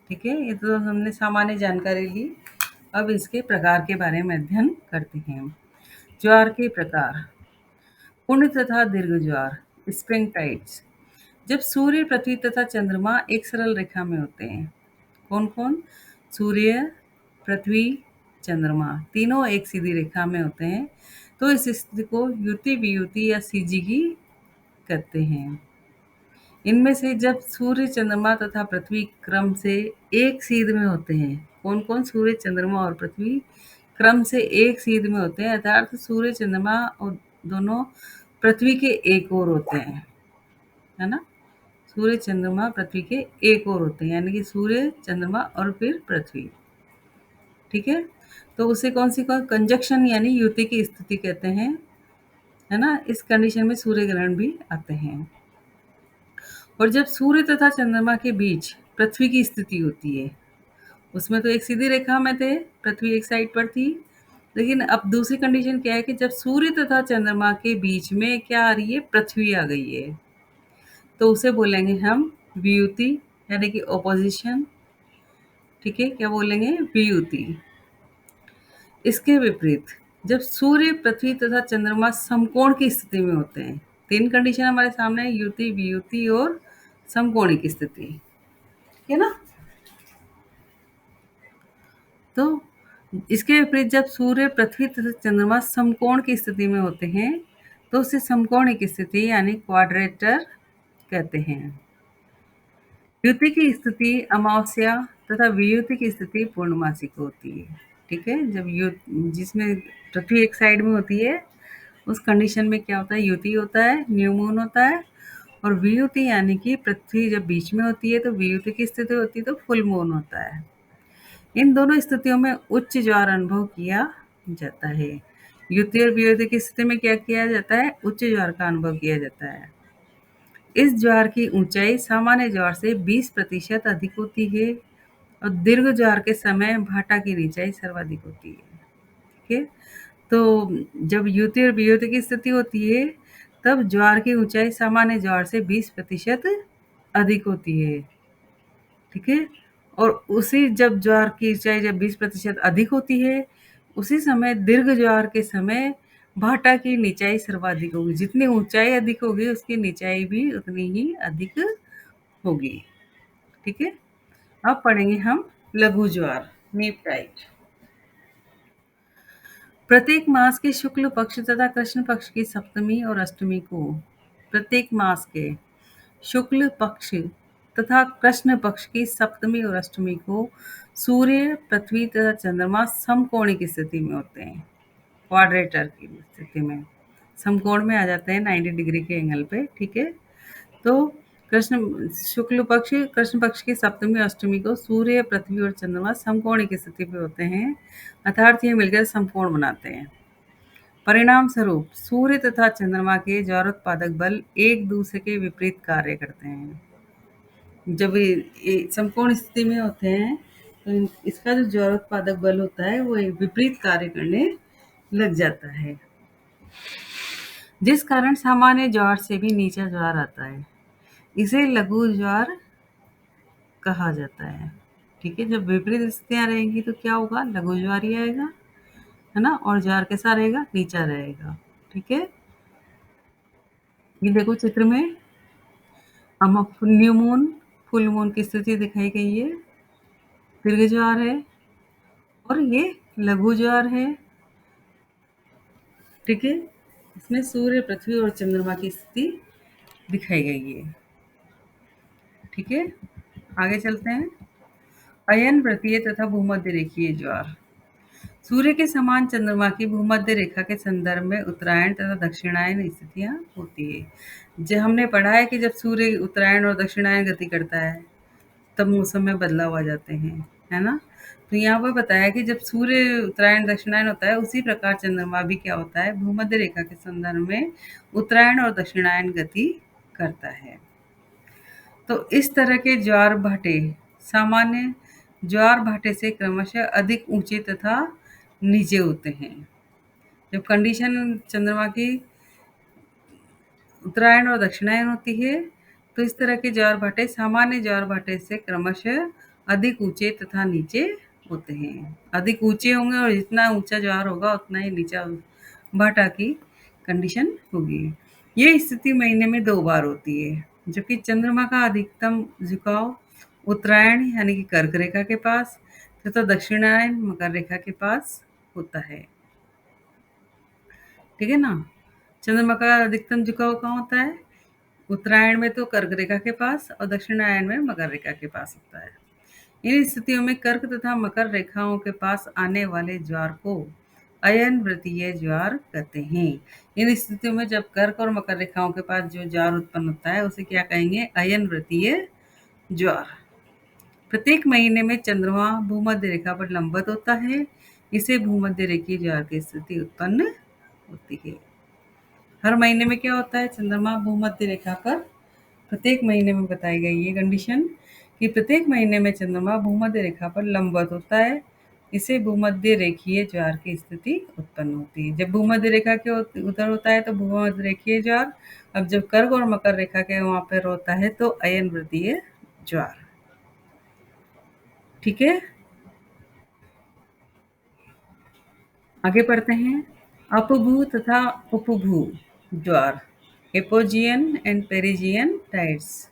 [SPEAKER 1] ठीक है। ये तो हमने सामान्य जानकारी ली। अब इसके प्रकार के बारे में अध्ययन करते हैं। ज्वार के प्रकार। पूर्ण तथा दीर्घ ज्वार, स्प्रिंग टाइड्स। जब सूर्य, पृथ्वी तथा चंद्रमा एक सरल रेखा में होते हैं। कौन कौन? सूर्य, पृथ्वी, चंद्रमा तीनों एक सीधी रेखा में होते हैं तो इस स्थिति को युति, वियुति या सीजीगी कहते हैं। इनमें से जब सूर्य, चंद्रमा तथा पृथ्वी क्रम से एक सीध में होते हैं। कौन कौन? सूर्य, चंद्रमा और पृथ्वी क्रम से एक सीध में होते हैं, अर्थात सूर्य, चंद्रमा और दोनों पृथ्वी के एक ओर होते हैं, है ना? सूर्य, चंद्रमा पृथ्वी के एक ओर होते हैं, यानी कि सूर्य, चंद्रमा और फिर पृथ्वी। ठीक है। तो उसे कौन सी कंजक्शन यानी युति की स्थिति कहते हैं, है ना? इस कंडीशन में सूर्य ग्रहण भी आते हैं। और जब सूर्य तथा चंद्रमा के बीच पृथ्वी की स्थिति होती है, उसमें तो एक सीधी रेखा में थे, पृथ्वी एक साइड पर थी, लेकिन अब दूसरी कंडीशन क्या है कि जब सूर्य तथा चंद्रमा के बीच में क्या आ रही है? पृथ्वी आ गई है, तो उसे बोलेंगे हम वियुति यानी कि ऑपोजिशन। ठीक है। क्या बोलेंगे? वियुति। इसके विपरीत जब सूर्य, पृथ्वी तथा चंद्रमा समकोण की स्थिति में होते हैं, 3 कंडीशन हमारे सामने है, युति, वियुति और समकोणी की स्थिति। ठीक है ना? तो इसके विपरीत जब सूर्य, पृथ्वी तथा चंद्रमा समकोण की स्थिति में होते हैं तो उसे समकोणी की स्थिति यानी क्वाड्रेटर कहते हैं। युति की स्थिति अमावस्या तथा वियुति की स्थिति पूर्णमासी को होती है। ठीक है? जब यु जिसमें पृथ्वी एक साइड में होती है, उस कंडीशन में क्या होता है, युति होता है, न्यू मून होता है। और वियुति यानी कि पृथ्वी जब बीच में होती है तो वियुति की स्थिति होती है तो फुल मून होता है। इन दोनों स्थितियों में उच्च ज्वार अनुभव किया जाता है। युति और वियुति की स्थिति में क्या किया जाता है? उच्च ज्वार का अनुभव किया जाता है। इस ज्वार की ऊंचाई सामान्य ज्वार से 20% अधिक होती है और दीर्घ ज्वार के समय भाटा की ऊंचाई सर्वाधिक होती है। ठीक है? तो जब युति और वियुति की स्थिति होती है, तब ज्वार की ऊंचाई सामान्य ज्वार से 20% अधिक होती है। ठीक है? और उसी जब ज्वार की ऊंचाई जब 20% अधिक होती है, उसी समय दीर्घ ज्वार के समय भाटा की निचाई सर्वाधिक होगी। जितनी ऊंचाई अधिक होगी, उसकी निचाई भी उतनी ही अधिक होगी। ठीक है? अब पढ़ेंगे हम लघु ज्वार, नीप टाइट। प्रत्येक मास के शुक्ल पक्ष तथा कृष्ण पक्ष की सप्तमी और अष्टमी को प्रत्येक मास के शुक्ल पक्ष तथा कृष्ण पक्ष की सप्तमी और अष्टमी को सूर्य, पृथ्वी तथा चंद्रमा समकोणी की स्थिति में होते हैं। क्वाड्रेटर की स्थिति में समकोण में आ जाते हैं 90 डिग्री के एंगल पे। ठीक है? तो कृष्ण पक्ष की सप्तमी अष्टमी को सूर्य, पृथ्वी और चंद्रमा समकोणी की स्थिति पे होते हैं, अर्थात ये मिलकर समकोण बनाते हैं। परिणाम स्वरूप सूर्य तथा चंद्रमा के ज्वारोत्पादक बल एक दूसरे के विपरीत कार्य करते हैं। जब ये समकोण स्थिति में होते हैं, तो इसका जो ज्वारोत्पादक बल होता है वो एक विपरीत कार्य करने लग जाता है, जिस कारण सामान्य ज्वार से भी नीचा ज्वार आता है। इसे लघु ज्वार कहा जाता है। ठीक है? जब विपरीत स्थितियां रहेंगी तो क्या होगा? लघु ज्वार ही आएगा, है ना? और ज्वार कैसा रहेगा? नीचा रहेगा। ठीक है? ये देखो चित्र में न्यू मून, फुल मून की स्थिति दिखाई गई है, दीर्घ ज्वार है और ये लघु ज्वार है। ठीक है? इसमें सूर्य, पृथ्वी और चंद्रमा की स्थिति दिखाई गई है। ठीक है? आगे चलते हैं। अयन वृत्तीय तथा भूमध्य रेखीय ज्वार। सूर्य के समान चंद्रमा की भूमध्य रेखा के संदर्भ में उत्तरायण तथा दक्षिणायन स्थितियां होती है। जो हमने पढ़ा है कि जब सूर्य उत्तरायण और दक्षिणायन गति करता है, तब मौसम में बदलाव आ जाते हैं, है ना? तो यहाँ पर बताया कि जब सूर्य उत्तरायण दक्षिणायन होता है, उसी प्रकार चंद्रमा भी क्या होता है? भूमध्य रेखा के संदर्भ में उत्तरायण और दक्षिणायन गति करता है। तो इस तरह के ज्वार भाटे सामान्य ज्वार भाटे से क्रमशः अधिक ऊंचे तथा नीचे होते हैं। जब कंडीशन चंद्रमा की उत्तरायण और दक्षिणायन होती है, तो इस तरह के ज्वार भाटे सामान्य ज्वार भाटे से क्रमशः अधिक ऊंचे तथा नीचे होते हैं। अधिक ऊंचे होंगे और जितना ऊंचा ज्वार होगा उतना ही नीचा भाटा की कंडीशन होगी। ये स्थिति महीने में 2 बार होती है, जबकि चंद्रमा का अधिकतम झुकाव उत्तरायण यानी कि कर्क रेखा के पास तथा दक्षिणायन मकर रेखा के पास होता है। ठीक है ना? चंद्रमा का अधिकतम झुकाव कहाँ होता है? उत्तरायण में तो कर्क रेखा के पास और दक्षिणायन में मकर रेखा के पास होता है। इन स्थितियों में कर्क तथा मकर रेखाओं के पास आने वाले ज्वार को अयन वृत्तीय ज्वार कहते हैं। इन स्थितियों में जब कर्क और मकर रेखाओं के पास जो ज्वार उत्पन्न होता है उसे क्या कहेंगे? अयन वृत्तीय ज्वार। प्रत्येक महीने में चंद्रमा भूमध्य रेखा पर लंबवत होता है, इसे भूमध्य रेखीय ज्वार की स्थिति उत्पन्न होती है। हर महीने में क्या होता है? चंद्रमा भूमध्य रेखा पर प्रत्येक महीने में बताई गई है कंडीशन कि प्रत्येक महीने में चंद्रमा भूमध्य रेखा पर लंबवत होता है, इसे भूमध्य रेखीय ज्वार की स्थिति उत्पन्न होती है। जब भूमध्य रेखा के उधर होता है तो भूमध्य रेखीय ज्वार, अब जब कर्क और मकर रेखा के वहां पर होता है तो अयन वृत्तीय ज्वार। ठीक है? आगे पढ़ते हैं। अपभू तथा उपभू ज्वार, एपोजियन एंड पेरिजियन टाइड्स।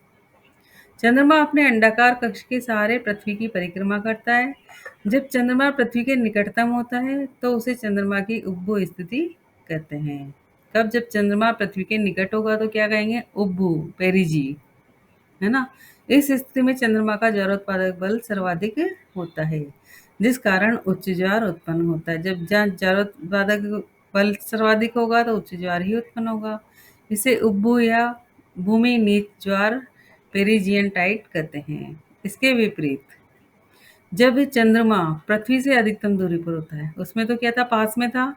[SPEAKER 1] चंद्रमा अपने अंडाकार कक्ष के सहारे पृथ्वी की परिक्रमा करता है। जब चंद्रमा पृथ्वी के निकटतम होता है तो उसे चंद्रमा की उपभू स्थिति कहते हैं। कब? जब चंद्रमा पृथ्वी के निकट होगा तो क्या कहेंगे? उपभू, पेरिजी, है ना? इस स्थिति में चंद्रमा का जड़ोत्पादक बल सर्वाधिक होता है, जिस कारण उच्च ज्वार उत्पन्न होता है। जब जहाँ जड़ोत्पादक बल सर्वाधिक होगा तो उच्च ज्वार ही उत्पन्न होगा। इसे उब्बू या भूमि नीच ज्वार पेरिजियन टाइड कहते हैं। इसके विपरीत जब चंद्रमा पृथ्वी से अधिकतम दूरी पर होता है, उसमें तो क्या था, पास में था,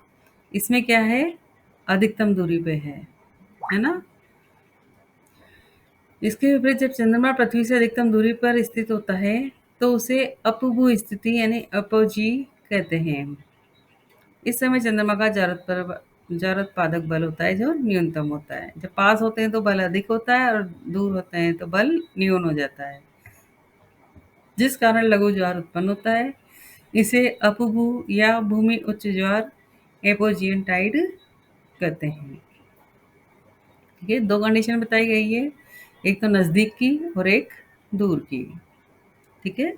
[SPEAKER 1] इसमें क्या है, अधिकतम दूरी पे है ना। इसके विपरीत जब चंद्रमा पृथ्वी से अधिकतम दूरी पर स्थित होता है तो उसे अपभू स्थिति यानी अपोजी कहते हैं। इस समय चंद्रमा का जड़ोत्पादक बल होता है जो न्यूनतम होता है। जब पास होते हैं तो बल अधिक होता है और दूर होते हैं तो बल न्यून हो जाता है, जिस कारण लघु ज्वार उत्पन्न होता है। इसे अपभू या भूमि उच्च ज्वार एपोजियन टाइड कहते हैं। ठीक है, दो कंडीशन बताई गई है, एक तो नजदीक की और एक दूर की। ठीक है,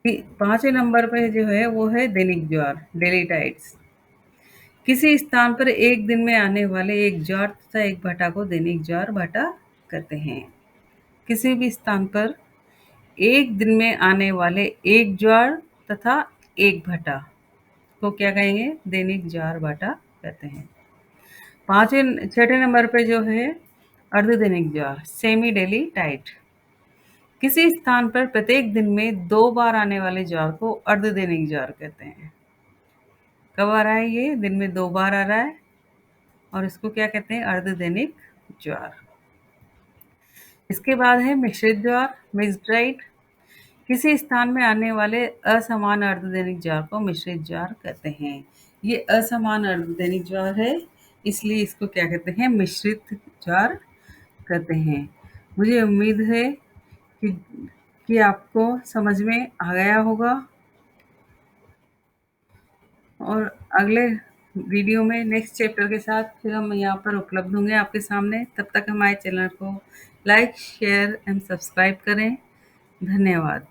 [SPEAKER 1] पांचवें नंबर पे जो है वो है दैनिक ज्वार, डेली टाइड्स। किसी स्थान पर एक दिन में आने वाले एक ज्वार तथा एक भाटा को दैनिक ज्वार भाटा कहते हैं। किसी भी स्थान पर एक दिन में आने वाले एक ज्वार तथा एक भाटा को क्या कहेंगे, दैनिक ज्वार भाटा कहते हैं। छठे नंबर पे जो है अर्धदैनिक ज्वार, सेमी डेली टाइड। किसी स्थान पर प्रत्येक दिन में 2 बार आने वाले ज्वार को अर्धदैनिक ज्वार कहते हैं। कब आ रहा है ये, दिन में 2 बार आ रहा है और इसको क्या कहते हैं, अर्धदैनिक ज्वार। इसके बाद है मिश्रित ज्वार, मिक्स्ड राइट। किसी स्थान में आने वाले असमान अर्धदैनिक ज्वार को मिश्रित ज्वार कहते हैं। ये असमान अर्धदैनिक ज्वार है, इसलिए इसको क्या कहते हैं, मिश्रित ज्वार कहते हैं। मुझे उम्मीद है कि आपको समझ में आ गया होगा और अगले वीडियो में नेक्स्ट चैप्टर के साथ फिर हम यहाँ पर उपलब्ध होंगे आपके सामने। तब तक हमारे चैनल को लाइक, शेयर एंड सब्सक्राइब करें। धन्यवाद।